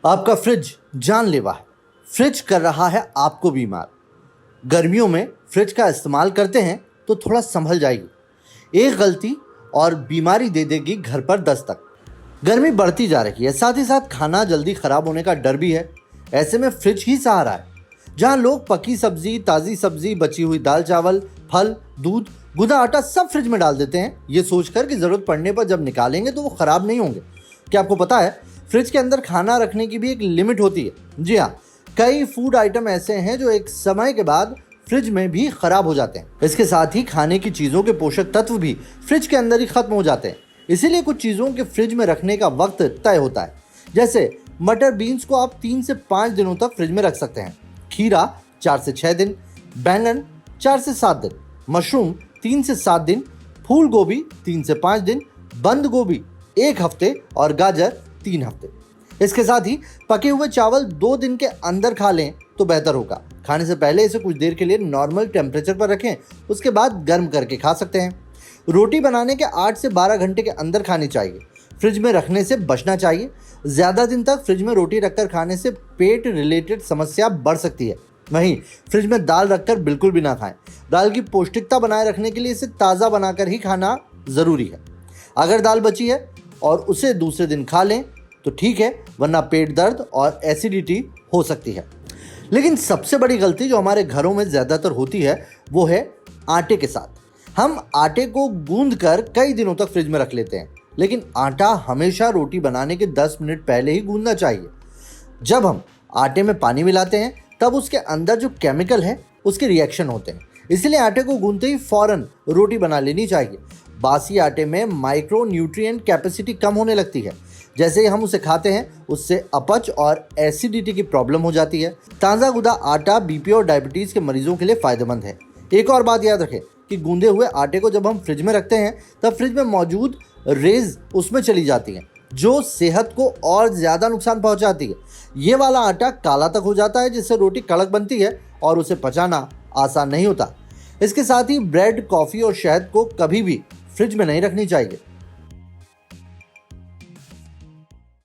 आपका फ्रिज जानलेवा है। फ्रिज कर रहा है आपको बीमार। गर्मियों में फ्रिज का इस्तेमाल करते हैं तो थोड़ा संभल जाइए। एक गलती और बीमारी दे देगी घर पर दस्तक। गर्मी बढ़ती जा रही है, साथ ही साथ खाना जल्दी खराब होने का डर भी है। ऐसे में फ्रिज ही सहारा है, जहां लोग पकी सब्जी, ताज़ी सब्जी, बची हुई दाल चावल, फल, दूध, गुदा आटा सब फ्रिज में डाल देते हैं, ये सोचकर कि ज़रूरत पड़ने पर जब निकालेंगे तो वो ख़राब नहीं होंगे। क्या आपको पता है फ्रिज के अंदर खाना रखने की भी एक लिमिट होती है? जी हाँ, कई फूड आइटम ऐसे हैं जो एक समय के बाद फ्रिज में भी खराब हो जाते हैं। इसके साथ ही खाने की चीज़ों के पोषक तत्व भी फ्रिज के अंदर ही खत्म हो जाते हैं। इसीलिए कुछ चीज़ों के फ्रिज में रखने का वक्त तय होता है। जैसे मटर बीन्स को आप 3 से 5 दिनों तक फ्रिज में रख सकते हैं, खीरा 4 से 6 दिन, बैंगन 4 से 7 दिन, मशरूम 3 से 7 दिन, फूल गोभी 3 से 5 दिन, बंद गोभी 1 हफ्ते और गाजर 3 हफ्ते। इसके साथ ही पके हुए चावल 2 दिन के अंदर खा लें तो बेहतर होगा। खाने से पहले इसे कुछ देर के लिए नॉर्मल टेम्परेचर पर रखें, उसके बाद गर्म करके खा सकते हैं। रोटी बनाने के 8 से 12 घंटे के अंदर खानी चाहिए। फ्रिज में रखने से बचना चाहिए। ज़्यादा दिन तक फ्रिज में रोटी रखकर खाने से पेट रिलेटेड समस्या बढ़ सकती है। वहीं फ्रिज में दाल रखकर बिल्कुल भी ना खाएं। दाल की पौष्टिकता बनाए रखने के लिए इसे ताज़ा बनाकर ही खाना ज़रूरी है। अगर दाल बची है और उसे दूसरे दिन खा लें तो ठीक है, वरना पेट दर्द और एसिडिटी हो सकती है। लेकिन सबसे बड़ी गलती जो हमारे घरों में ज़्यादातर होती है वो है आटे के साथ। हम आटे को गूंद कर कई दिनों तक फ्रिज में रख लेते हैं, लेकिन आटा हमेशा रोटी बनाने के 10 मिनट पहले ही गूंदना चाहिए। जब हम आटे में पानी मिलाते हैं तब उसके अंदर जो केमिकल है उसके रिएक्शन होते हैं, इसलिए आटे को गूंदते ही फौरन रोटी बना लेनी चाहिए। बासी आटे में माइक्रो न्यूट्रिएंट कैपेसिटी कम होने लगती है। जैसे ही हम उसे खाते हैं उससे अपच और एसिडिटी की प्रॉब्लम हो जाती है। ताज़ा गुदा आटा बीपी और डायबिटीज़ के मरीजों के लिए फ़ायदेमंद है। एक और बात याद रखें कि गूंदे हुए आटे को जब हम फ्रिज में रखते हैं तब फ्रिज में मौजूद रेज उसमें चली जाती हैं, जो सेहत को और ज़्यादा नुकसान पहुंचाती है। ये वाला आटा काला तक हो जाता है, जिससे रोटी कड़क बनती है और उसे पचाना आसान नहीं होता। इसके साथ ही ब्रेड, कॉफ़ी और शहद को कभी भी फ्रिज में नहीं रखनी चाहिए।